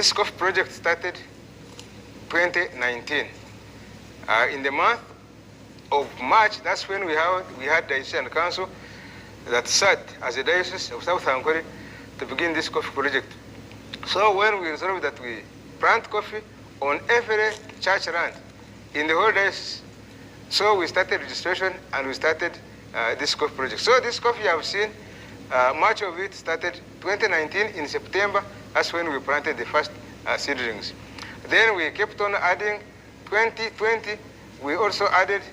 This coffee project started 2019. In the month of March, that's when we had the Diocesan Council that sat as a diocese of South Ankole to begin this coffee project. So when we resolved that we plant coffee on every church land in the whole diocese, so we started registration and we started this coffee project. So this coffee you have seen, much of it started 2019 in September. That's when we planted the first seedlings. Then we kept on adding. 2020, we also added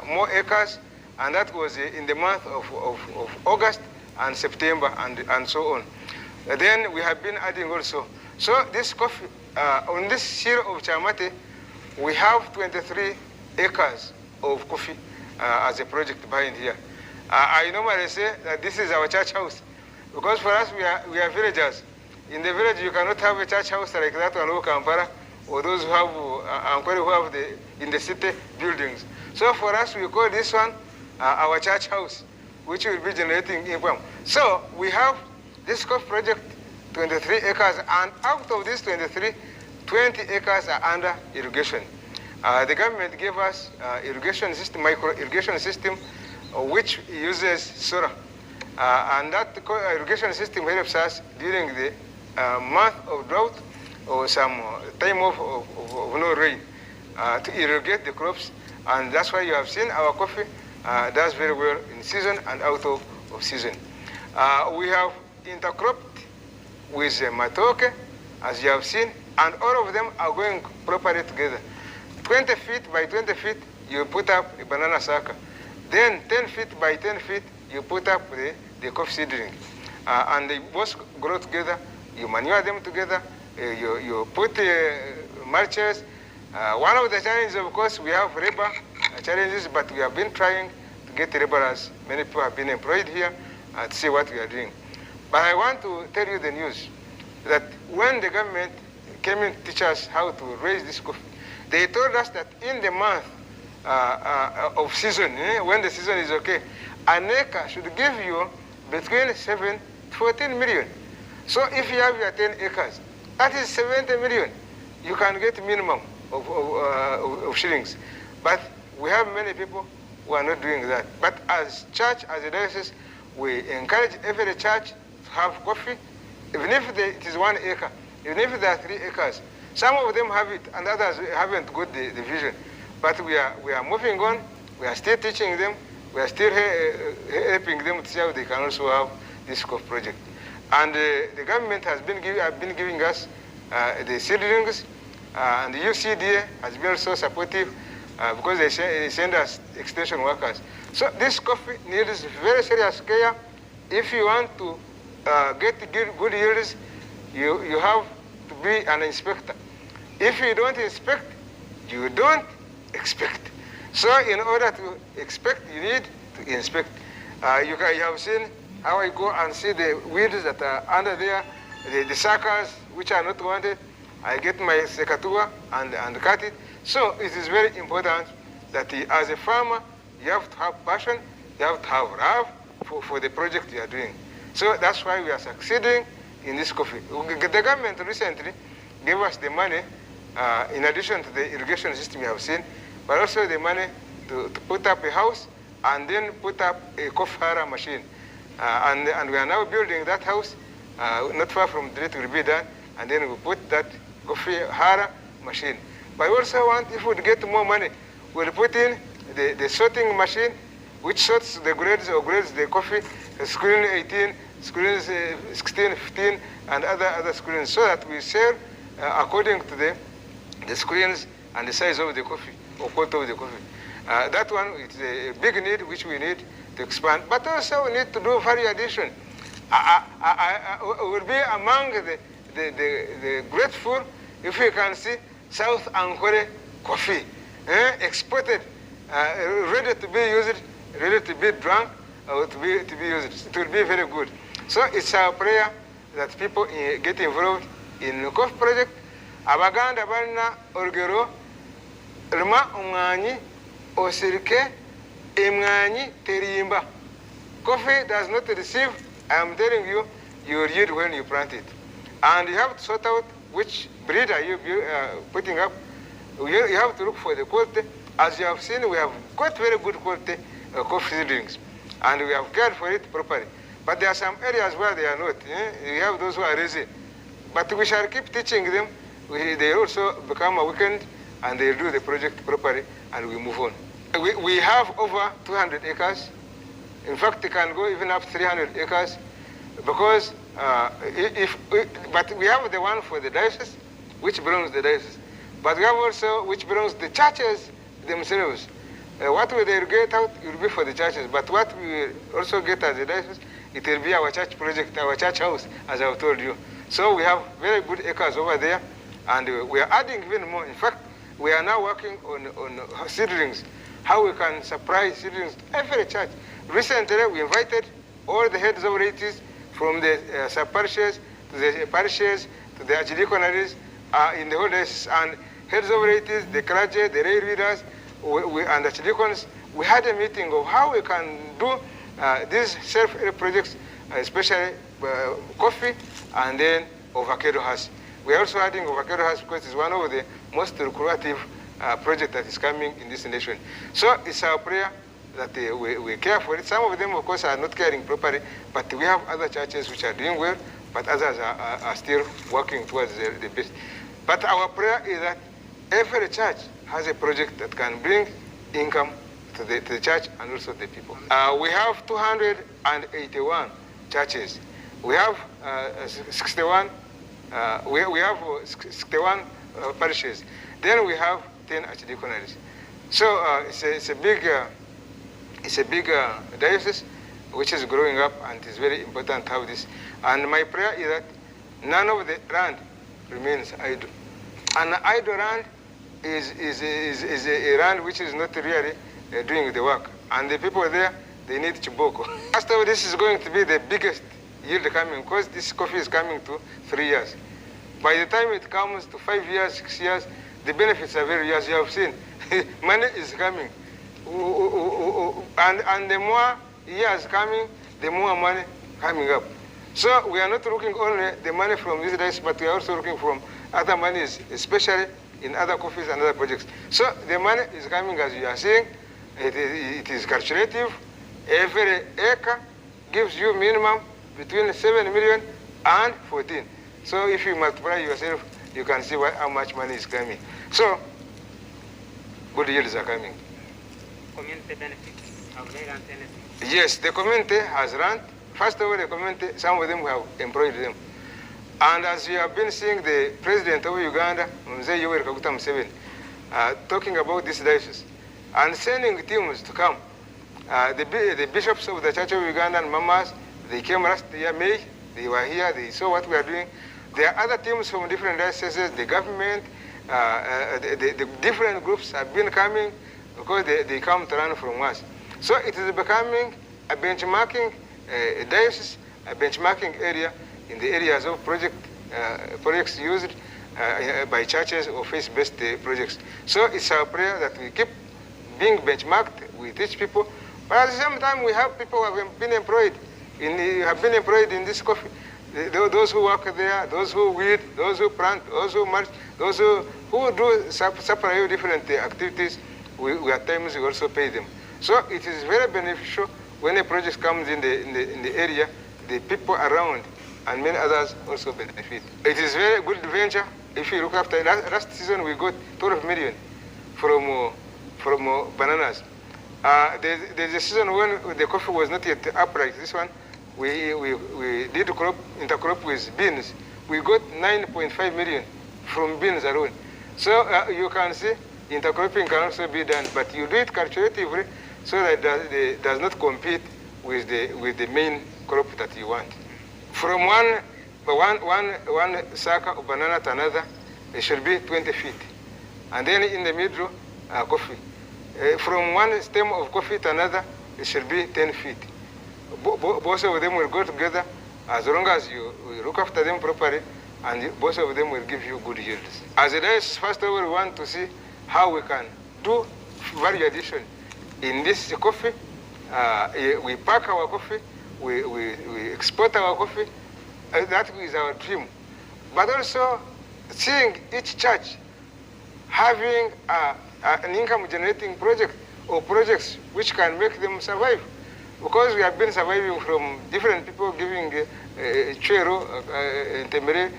more acres, and that was in the month of August and September and so on. Then we have been adding also. So this coffee, on this hill of Chamate, we have 23 acres of coffee as a project behind here. I normally say that this is our church house, because for us, we are villagers. In the village, you cannot have a church house like that one, Kampala, or those who have, who have in the city buildings. So for us, we call this one our church house, which will be generating income. So we have this coffee project, 23 acres, and out of these 23, 20 acres are under irrigation. The government gave us irrigation system, micro irrigation system, which uses solar. And that irrigation system helps us during the month of drought or some time of no rain to irrigate the crops. And that's why you have seen our coffee does very well in season and out of season. We have intercropped with matoke, as you have seen, and all of them are going properly together. 20 feet by 20 feet, you put up a banana sucker. Then 10 feet by 10 feet, you put up the coffee seedling. And they both grow together. You manure them together. You put mulches. One of the challenges, of course, we have labor challenges, but we have been trying to get laborers. Many people have been employed here to see what we are doing. But I want to tell you the news that when the government came in to teach us how to raise this coffee, they told us that in the month of season, when the season is okay, an acre should give you between 7 to 14 million. So if you have your 10 acres, that is 70 million. You can get minimum of shillings. But we have many people who are not doing that. But as church, as a diocese, we encourage every church to have coffee, even if it is 1 acre, even if there are 3 acres. Some of them have it, and others haven't got the vision. But we are moving on. We are still teaching them. We are still helping them to see how they can also have this coffee project. And the government has been giving us the seedlings, and the UCDA has been also supportive because they send us extension workers. So this coffee needs very serious care. If you want to get good yields, you have to be an inspector. If you don't inspect, you don't expect. So in order to expect, you need to inspect. You have seen how I go and see the weeds that are under there, the suckers which are not wanted. I get my secatua and cut it. So it is very important that as a farmer, you have to have passion, you have to have love for the project you are doing. So that's why we are succeeding in this coffee. The government recently gave us the money, in addition to the irrigation system you have seen, but also the money to put up a house and then put up a coffee hara machine. And we are now building that house, not far from the it will be done, and then we put that coffee hara machine. But we also want, if we get more money, we'll put in the sorting machine, which sorts the grades or grades the coffee, screen 18, screens 16, 15, and other screens, so that we sell according to the screens and the size of the coffee or quality of the coffee. That one is a big need which we need to expand, but also we need to do value addition. I will be among the grateful if we can see South Ankole coffee exported, ready to be used, ready to be drunk, or to be used. It will be very good. So it's our prayer that people get involved in the coffee project. Abaganda balina olugero Lima Emmwanyi Osirike Emmwanyi Terimba. Coffee does not receive, I am telling you, you will yield when you plant it. And you have to sort out which breed are you putting up. You have to look for the quality. As you have seen, we have got very good quality coffee seedlings, and we have cared for it properly. But there are some areas where they are not. You have those who are lazy. But we shall keep teaching them. They also become awakened, and they do the project properly, and we move on. We have over 200 acres. In fact, it can go even up 300 acres, because but we have the one for the diocese, which belongs to the diocese. But we have also which belongs to the churches themselves. What we get out will be for the churches, but what we will also get as a diocese, it will be our church project, our church house, as I've told you. So we have very good acres over there, and we are adding even more. In fact, we are now working on seedlings, how we can supply seedlings to every church. Recently, we invited all the heads of relatives from the sub-parishes to the parishes to the archdeaconries in the whole diocese, and heads of relatives, the clergy, the lay readers, and archdeacons. We had a meeting of how we can do these self-help projects, especially coffee, and then avocado hash. We are also adding avocado hash because it's one of the most lucrative projects that is coming in this nation. So it's our prayer that we care for it. Some of them, of course, are not caring properly, but we have other churches which are doing well, but others are still working towards the best. But our prayer is that every church has a project that can bring income to the church and also the people. We have 281 churches. We have 61. We have 61 parishes. Then we have 10 archdeaconries. So it's a big diocese which is growing up, and it is very important to have this. And my prayer is that none of the land remains idle. An idle land is a land which is not really doing the work. And the people there, they need chiboko. First of all, this is going to be the biggest yield coming, because this coffee is coming to 3 years. By the time it comes to 5 years, 6 years, the benefits are very, as you have seen. Money is coming. And the more years coming, the more money coming up. So we are not looking only the money from these days, but we are also looking from other monies, especially in other coffees and other projects. So the money is coming, as you are seeing. It is calculative. Every acre gives you minimum between 7 million and 14. So if you multiply yourself, you can see how much money is coming. So good yields are coming. Community benefits, have they learned anything? Yes, the community has learned. First of all, the community, some of them have employed them. And as you have been seeing the president of Uganda, Mzee Yoweri Kaguta Museveni, talking about this diocese and sending teams to come. The bishops of the Church of Uganda and Mamas, they came last year, May. They were here, they saw what we are doing. There are other teams from different dioceses, the government, the different groups have been coming because they come to learn from us. So it is becoming a benchmarking diocese, a benchmarking area in the areas of projects used by churches or faith-based projects. So it's our prayer that we keep being benchmarked, we teach people, but at the same time we have people who have been employed in this coffee. Those who work there, those who weed, those who plant, those who mulch, those who do separate different activities, we at times we also pay them. So it is very beneficial when a project comes in the area, the people around and many others also benefit. It is very good venture. If you look after last season, we got 12 million from bananas. There's a season when the coffee was not yet up like this one. We did intercrop with beans. We got 9.5 million from beans alone. So you can see intercropping can also be done, but you do it calculatively so that it does not compete with the main crop that you want. From one sack of banana to another, it should be 20 feet. And then in the middle, coffee. From one stem of coffee to another, it should be 10 feet. Both of them will go together as long as you look after them properly, and both of them will give you good yields. As a diocese, first of all, we want to see how we can do value addition in this coffee. We pack our coffee, we export our coffee. That is our dream. But also, seeing each church having an income-generating project or projects which can make them survive. Because we have been surviving from different people giving chero, temere,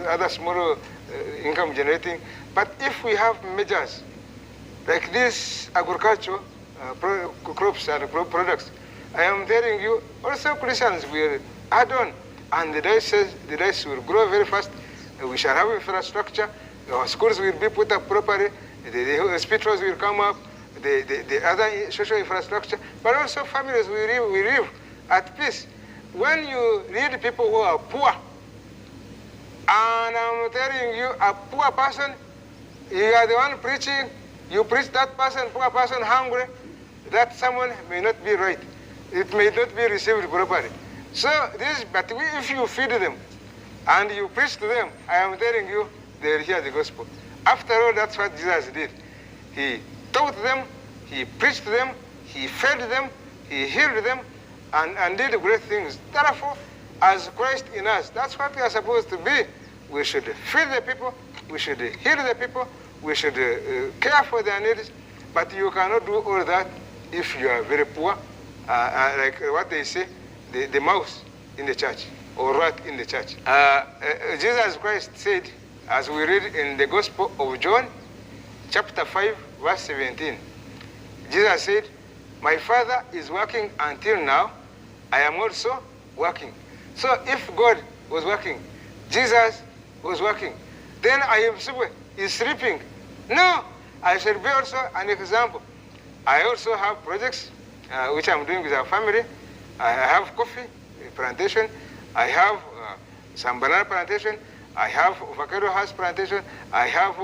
other small income generating. But if we have measures like this agriculture crops and products, I am telling you, also Christians will add on, and the diocese will grow very fast. We shall have infrastructure. Our schools will be put up properly. The hospitals will come up. The other social infrastructure, but also families will live at peace. When you read people who are poor, and I'm telling you, a poor person, you are the one preaching, you preach that person, poor person, hungry, that someone may not be right. It may not be received properly. So but if you feed them and you preach to them, I am telling you, they will hear the gospel. After all, that's what Jesus did. He taught them, he preached to them, he fed them, he healed them, and did great things. Therefore, as Christ in us, that's what we are supposed to be. We should feed the people, we should heal the people, we should care for their needs, but you cannot do all that if you are very poor, like what they say, the mouse in the church, or rat in the church. Jesus Christ said, as we read in the Gospel of John, chapter 5, verse 17, Jesus said, my Father is working until now, I am also working. So if God was working, Jesus was working, then I am sleeping. No, I should be also an example. I also have projects which I'm doing with our family. I have coffee plantation, I have some banana plantation, I have avocado house plantation, I have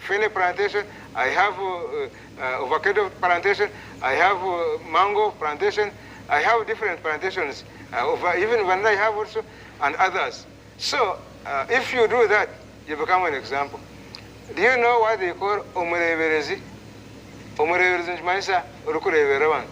fene plantation, I have avocado plantation, I have mango plantation, I have different plantations, even vanilla I have also, and others. So if you do that, you become an example. Do you know what they call omureberezi? Omureberezi nchimanisa urukurebera.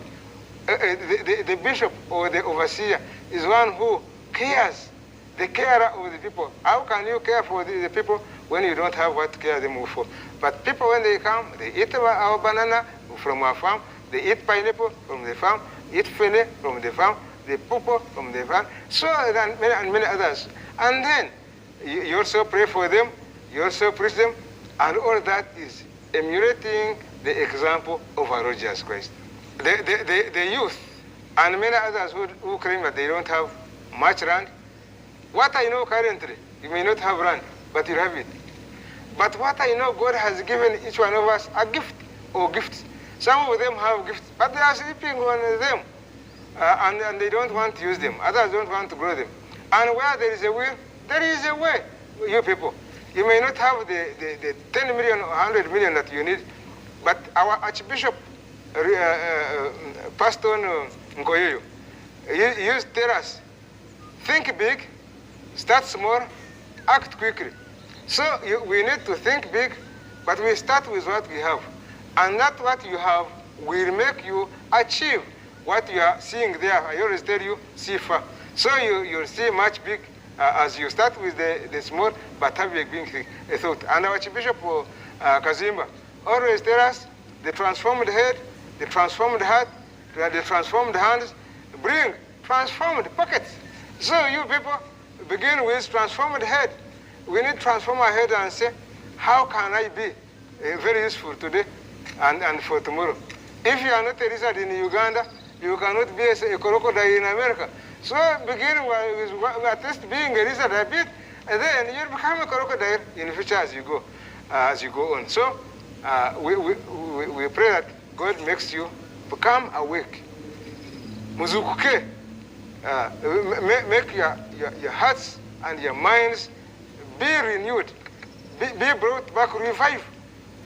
The bishop or the overseer is one who cares, the carer of the people. How can you care for the people when you don't have what to care them for? But people, when they come, they eat our banana from our farm, they eat pineapple from the farm, eat fene from the farm, the pawpaw from the farm, so and many others. And then you also pray for them, you also preach them, and all that is emulating the example of our Lord Jesus Christ. The youth and many others who claim that they don't have much land, what I know currently, you may not have land, but you have it. But what I know, God has given each one of us a gift or gifts. Some of them have gifts, but they are sleeping on them, and they don't want to use them. Others don't want to grow them. And where there is a will, there is a way, you people. You may not have the 10 million or 100 million that you need, but our Archbishop, Pastor Nkoyoyo, he used to tell us, think big, start small, act quickly. So we need to think big, but we start with what we have. And that what you have will make you achieve what you are seeing there. I always tell you, see far. So you'll see much big as you start with the small, but have a big thought. And our Archbishop Kazimba always tell us, the transformed head, the transformed heart, the transformed hands, bring transformed pockets. So you people begin with transformed head. We need to transform our head and say, how can I be very useful today and for tomorrow? If you are not a lizard in Uganda, you cannot be a crocodile in America. So begin with at least being a lizard a bit, and then you'll become a crocodile in the future as you go on. So we pray that God makes you become awake. Muzukuke, make your hearts and your minds be renewed, be brought back, revived.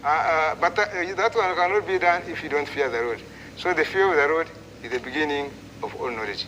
But that one cannot be done if you don't fear the Lord. So the fear of the Lord is the beginning of all knowledge.